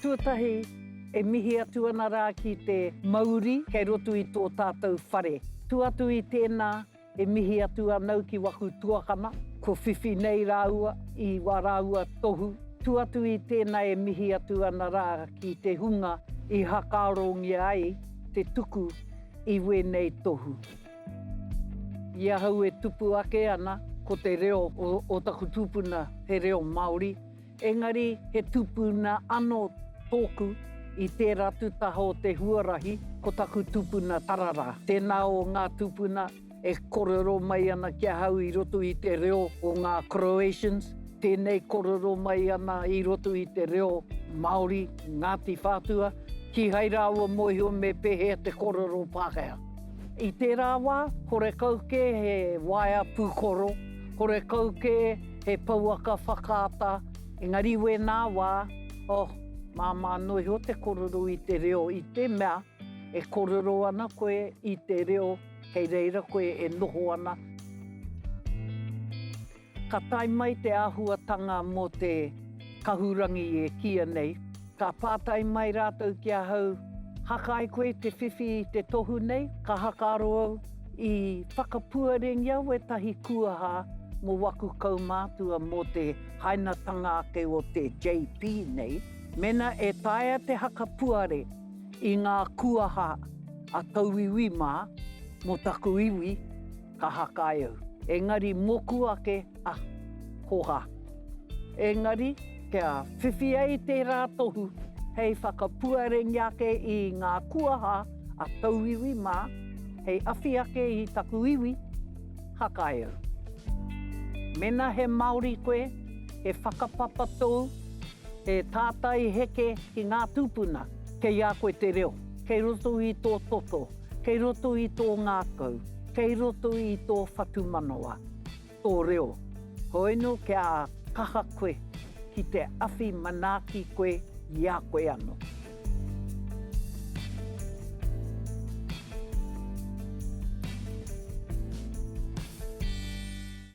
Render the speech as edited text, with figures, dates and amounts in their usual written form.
tuatahi e mihi atu ana rā ki te mauri kei roto i tō tātou whare. Tu atu i tēnā e mihi atu anau ki waku tuakana, ko whiwhi nei rāua i wā rāua tohu. Tu atu i tēnā e mihi atu ana rā ki te hunga i hakarongi ai te tuku i wēnei tohu. Ia hau e tupu ake ana ko te reo o taku tupuna he reo Māori. Engari he tupuna ano tōku i tērā tutaha o te huarahi ko taku tupuna tarara. Tēnā o ngā tupuna e korero mai ana kia hau i roto i te reo o ngā Croatians. Tēnei korero mai ana i roto i te reo Māori, Ngāti Whātua, ki hairaua mohio me pehe te korero Pākehā. I tērā wā, hore kauke he waia pūkoro, hore kauke he pauaka whakaata, engari we nā wā, māma noi ho te korero i te reo i te mea, e korero ana koe i te reo, kei reira koe e noho ana. Ka tai mai te āhuatanga mō te Kahurangi e kia nei, ka pātai mai rātou kia hau, haka ai koe te whiwhi i te tohu nei, ka hakaro au i whakapuarengia we tahi kuaha mō waku kaumātua mō te hainatanga ake o te JP nei. Mena e taia te hakapuare i ngā kuaha a tauiwi mā mō taku iwi ka haka ai au. Engari moku ake hoha. Engari kia whiwhi ai te rā tohu hei whakapuarengi ake i ngā kuaha a tauiwi mā, hei awhi ake i taku iwi, haka ai au. Mena he Māori koe, he whakapapa tōu, he tātai heke ki ngā tūpuna, kei a koe te reo, kei roto i tō toto, kei roto i tō ngākau, kei roto i tō whatumanoa, tō reo. Koeno kia kaha koe ki te awhi manaki koe i a koe ano.